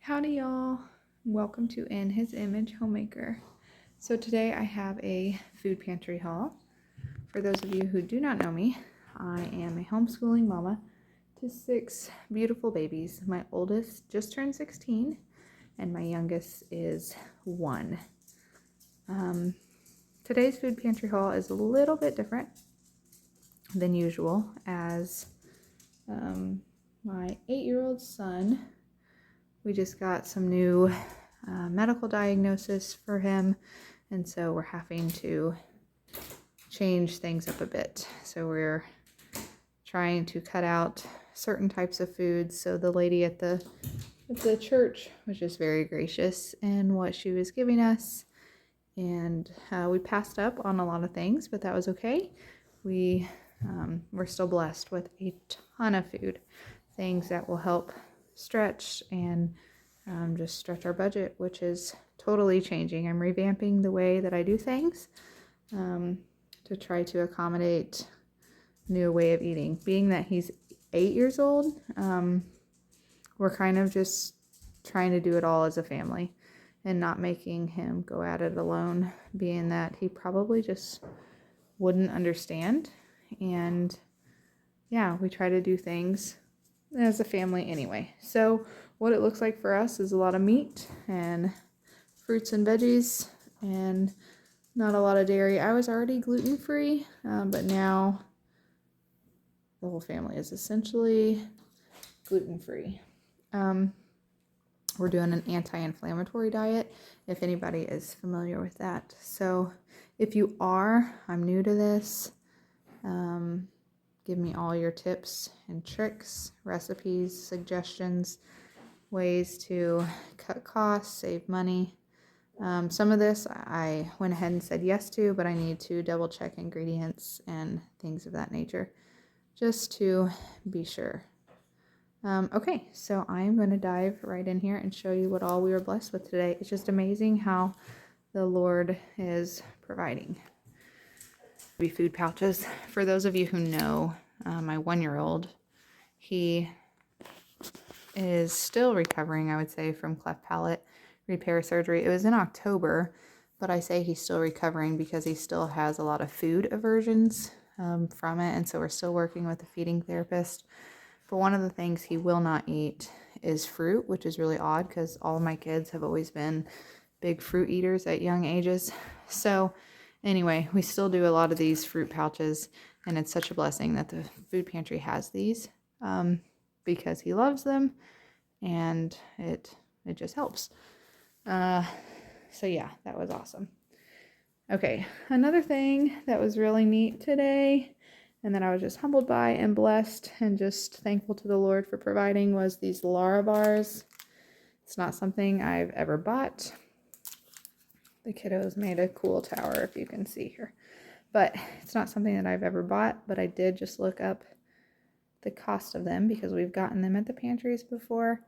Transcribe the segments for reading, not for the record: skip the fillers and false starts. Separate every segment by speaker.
Speaker 1: Howdy y'all, welcome to In His Image Homemaker. So today I have a food pantry haul. For those of you who do not know me, I am a homeschooling mama to 6 beautiful babies. My oldest just turned 16 and my youngest is 1. Today's food pantry haul is a little bit different than usual as my 8-year-old son, we just got some new medical diagnosis for him, and so we're having to change things up a bit. So we're trying to cut out certain types of foods. So the lady at the church was just very gracious in what she was giving us, and we passed up on a lot of things, but that was okay. We're still blessed with a ton of food, things that will help stretch and just stretch our budget, which is totally changing. I'm revamping the way that I do things to try to accommodate new way of eating. Being that he's 8 years old, we're kind of just trying to do it all as a family and not making him go at it alone, being that he probably just wouldn't understand. And yeah, we try to do things as a family anyway. So what it looks like for us is a lot of meat and fruits and veggies and not a lot of dairy. I was already gluten-free, but now the whole family is essentially gluten-free. We're doing an anti-inflammatory diet, if anybody is familiar with that. So if you are, I'm new to this, give me all your tips and tricks, recipes, suggestions, ways to cut costs, save money. Some of this I went ahead and said yes to, but I need to double check ingredients and things of that nature just to be sure. Okay, so I'm going to dive right in here and show you what all we were blessed with today. It's just amazing how the Lord is providing. Food pouches. For those of you who know my 1-year-old, he is still recovering, I would say, from cleft palate repair surgery. It was in October, but I say he's still recovering because he still has a lot of food aversions from it, and so we're still working with a feeding therapist. But one of the things he will not eat is fruit, which is really odd because all of my kids have always been big fruit eaters at young ages. So anyway, we still do a lot of these fruit pouches, and it's such a blessing that the food pantry has these because he loves them, and it just helps. So yeah, that was awesome. Okay, another thing that was really neat today and that I was just humbled by and blessed and just thankful to the Lord for providing was these Lara bars. It's not something I've ever bought. The kiddos made a cool tower, if you can see here. But it's not something that I've ever bought, but I did just look up the cost of them because we've gotten them at the pantries before.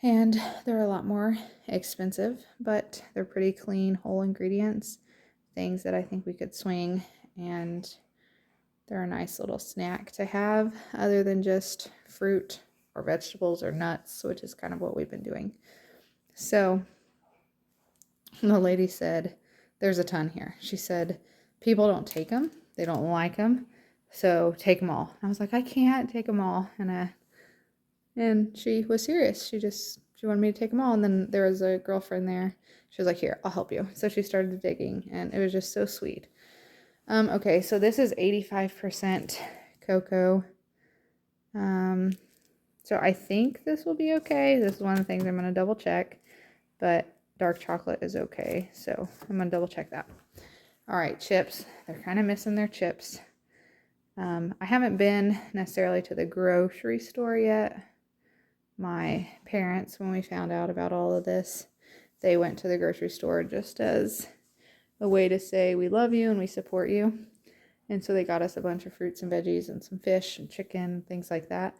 Speaker 1: And they're a lot more expensive, but they're pretty clean, whole ingredients, things that I think we could swing, and they're a nice little snack to have other than just fruit or vegetables or nuts, which is kind of what we've been doing. So the lady said, there's a ton here. She said, people don't take them. They don't like them. So take them all. I was like, I can't take them all. And she was serious. She wanted me to take them all. And then there was a girlfriend there. She was like, here, I'll help you. So she started digging, and it was just so sweet. Okay, so this is 85% cocoa. So I think this will be okay. This is one of the things I'm going to double check, but dark chocolate is okay. So I'm going to double check that. All right, chips. They're kind of missing their chips. I haven't been necessarily to the grocery store yet. My parents, when we found out about all of this, they went to the grocery store just as a way to say we love you and we support you. And so they got us a bunch of fruits and veggies and some fish and chicken, things like that.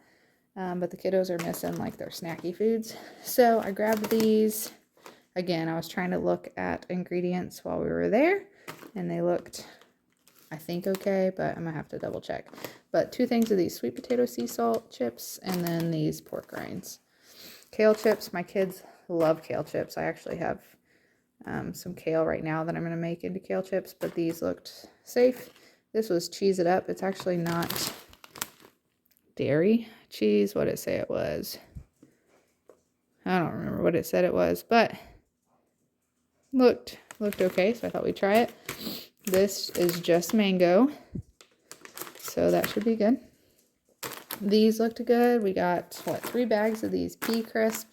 Speaker 1: But the kiddos are missing like their snacky foods. So I grabbed these. Again, I was trying to look at ingredients while we were there, and they looked, I think, okay, but I'm going to have to double check. But 2 things of these sweet potato sea salt chips and then these pork rinds. Kale chips. My kids love kale chips. I actually have some kale right now that I'm going to make into kale chips, but these looked safe. This was Cheese It Up. It's actually not dairy cheese. What did it say it was? I don't remember what it said it was, but looked okay, so I thought we'd try it. This is just mango, so that should be good. These looked good. We got, what, 3 bags of these pea crisp,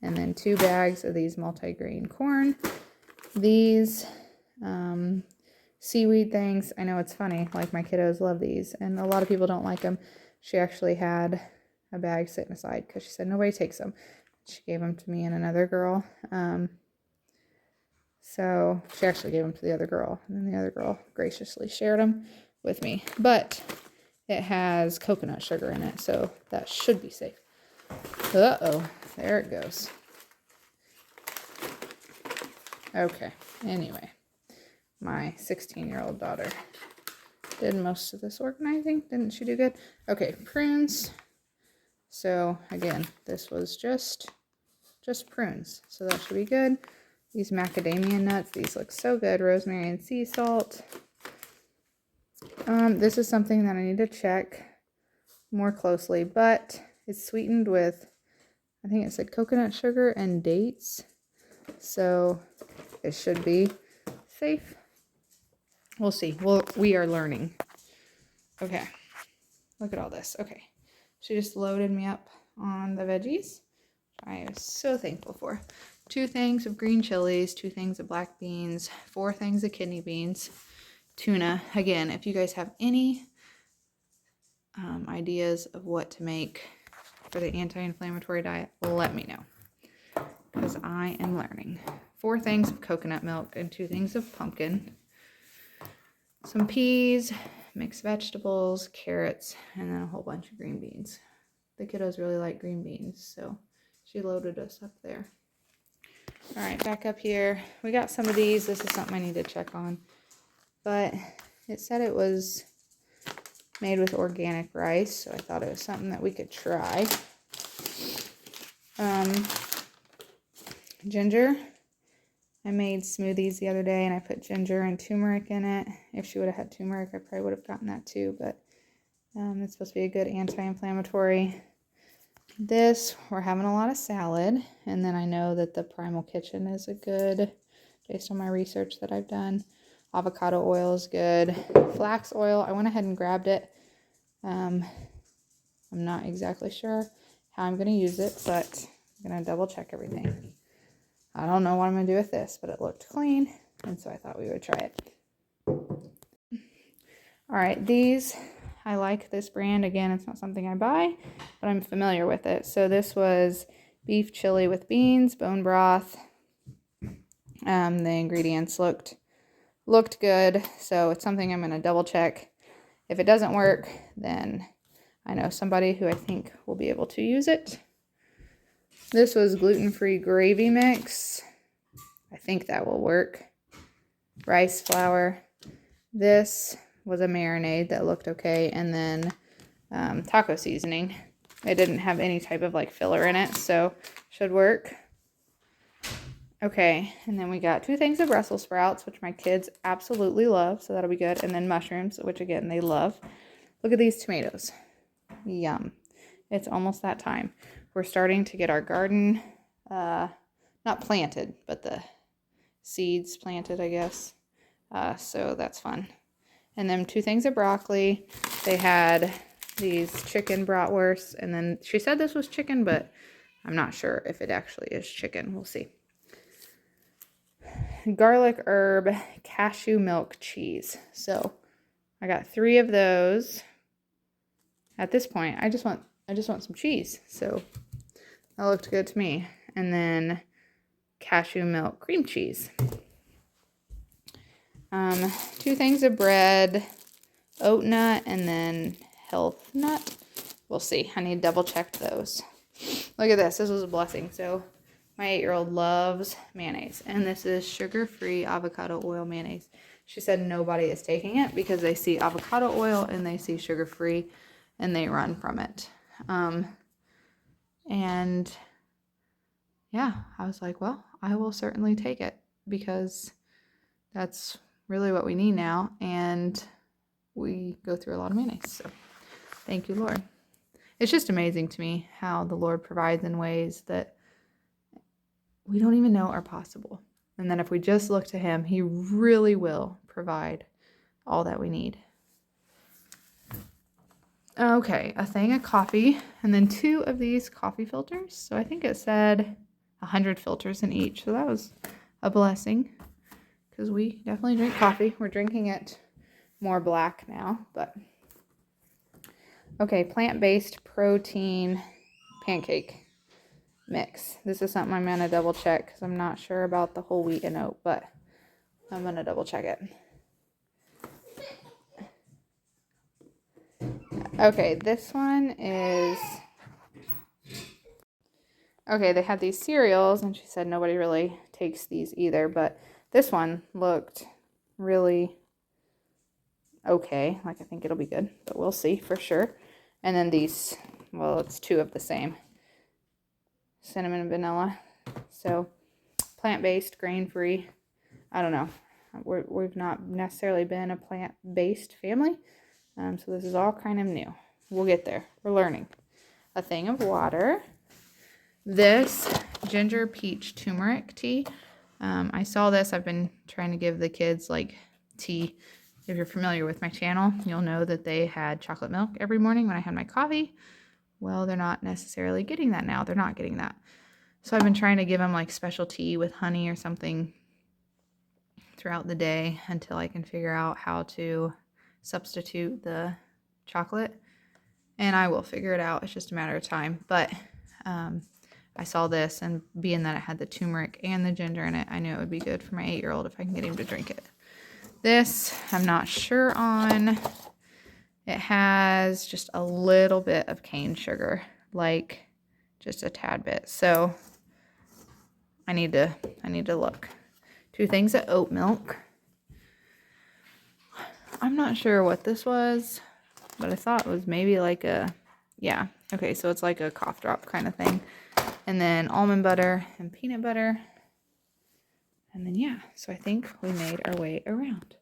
Speaker 1: and then 2 bags of these multi-grain corn. These seaweed things, I know it's funny, like my kiddos love these, and a lot of people don't like them. She actually had a bag sitting aside because she said nobody takes them. She gave them to me and another girl. So she actually gave them to the other girl, and then the other girl graciously shared them with me. But it has coconut sugar in it, so that should be safe. Uh-oh, there it goes. Okay, anyway, my 16-year-old daughter did most of this organizing. Didn't she do good? Okay, prunes. So again, this was just prunes, so that should be good. These macadamia nuts, these look so good. Rosemary and sea salt. This is something that I need to check more closely, but it's sweetened with, I think it said coconut sugar and dates, so it should be safe. We'll see. We are learning. Okay, look at all this. Okay, she just loaded me up on the veggies. I am so thankful for. 2 things of green chilies, 2 things of black beans, 4 things of kidney beans, tuna. Again, if you guys have any ideas of what to make for the anti-inflammatory diet, let me know, because I am learning. 4 things of coconut milk and 2 things of pumpkin. Some peas, mixed vegetables, carrots, and then a whole bunch of green beans. The kiddos really like green beans, so she loaded us up there. All right, back up here. We got some of these. This is something I need to check on. But it said it was made with organic rice, so I thought it was something that we could try. Ginger. I made smoothies the other day, and I put ginger and turmeric in it. If she would have had turmeric, I probably would have gotten that too, but it's supposed to be a good anti-inflammatory. This, we're having a lot of salad, and then I know that the Primal Kitchen is a good, based on my research that I've done. Avocado oil is good. Flax oil, I went ahead and grabbed it. I'm not exactly sure how I'm going to use it, but I'm going to double check everything. I don't know what I'm going to do with this, but it looked clean, and so I thought we would try it. All right, these, I like this brand. Again, it's not something I buy, but I'm familiar with it. So this was beef chili with beans, bone broth. The ingredients looked good, so it's something I'm going to double check. If it doesn't work, then I know somebody who I think will be able to use it. This was gluten-free gravy mix. I think that will work. Rice flour. This was a marinade that looked okay, and then taco seasoning. It didn't have any type of like filler in it, so should work. Okay, and then we got 2 things of Brussels sprouts, which my kids absolutely love, so that'll be good. And then mushrooms, which again they love. Look at these tomatoes. Yum. It's almost that time. We're starting to get our garden not planted, but the seeds planted, I guess. So that's fun. And then 2 things of broccoli. They had these chicken bratwursts, and then she said this was chicken, but I'm not sure if it actually is chicken. We'll see. Garlic herb cashew milk cheese. So I got 3 of those. At this point, I just want some cheese. So that looked good to me. And then cashew milk cream cheese. 2 things of bread, oat nut, and then health nut. We'll see. I need to double check those. Look at this. This was a blessing. So my 8-year-old loves mayonnaise, and this is sugar-free avocado oil mayonnaise. She said nobody is taking it because they see avocado oil and they see sugar-free, and they run from it. And yeah, I was like, well, I will certainly take it because that's really what we need now. And we go through a lot of mayonnaise. So thank you, Lord. It's just amazing to me how the Lord provides in ways that we don't even know are possible. And then if we just look to Him, He really will provide all that we need. Okay, a thing of coffee, and then 2 of these coffee filters. So I think it said 100 filters in each. So that was a blessing because we definitely drink coffee. We're drinking it more black now, but okay, plant-based protein pancake mix. This is something I'm going to double check because I'm not sure about the whole wheat and oat, but I'm going to double check it. Okay, this one is... Okay, they had these cereals, and she said nobody really takes these either, but this one looked really okay. Like, I think it'll be good, but we'll see for sure. And then these, well, it's 2 of the same. Cinnamon and vanilla. So, plant-based, grain-free. I don't know. We've not necessarily been a plant-based family, so this is all kind of new. We'll get there. We're learning. A thing of water. This ginger peach turmeric tea. I saw this. I've been trying to give the kids like tea. If you're familiar with my channel, you'll know that they had chocolate milk every morning when I had my coffee. Well, they're not necessarily getting that now. They're not getting that. So I've been trying to give them like special tea with honey or something throughout the day until I can figure out how to substitute the chocolate. And I will figure it out. It's just a matter of time. But I saw this, and being that it had the turmeric and the ginger in it, I knew it would be good for my 8-year-old if I can get him to drink it. This, I'm not sure on. It has just a little bit of cane sugar, like just a tad bit. So I need to look. 2 things of oat milk. I'm not sure what this was, but I thought it was maybe like a, yeah. Okay, so it's like a cough drop kind of thing. And then almond butter and peanut butter. And then, yeah, so I think we made our way around.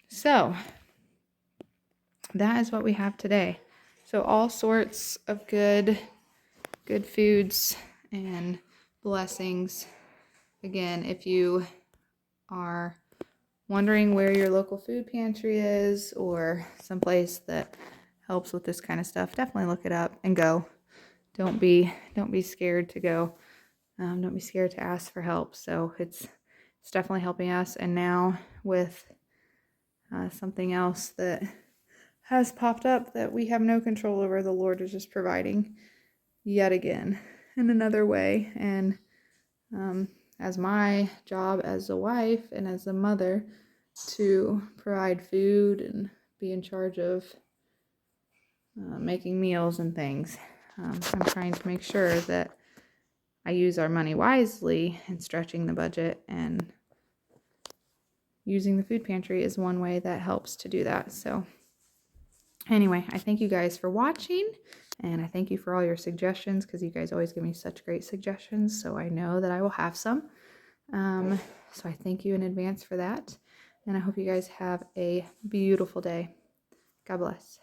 Speaker 1: So that is what we have today. So all sorts of good foods and blessings. Again, if you are wondering where your local food pantry is or someplace that helps with this kind of stuff, definitely look it up and go. Don't be scared to go. Don't be scared to ask for help. So it's definitely helping us. And now with something else that has popped up that we have no control over, the Lord is just providing yet again in another way. And as my job as a wife and as a mother to provide food and be in charge of making meals and things, I'm trying to make sure that I use our money wisely and stretching the budget, and using the food pantry is one way that helps to do that. So anyway, I thank you guys for watching, and I thank you for all your suggestions because you guys always give me such great suggestions, so I know that I will have some. So I thank you in advance for that, and I hope you guys have a beautiful day. God bless.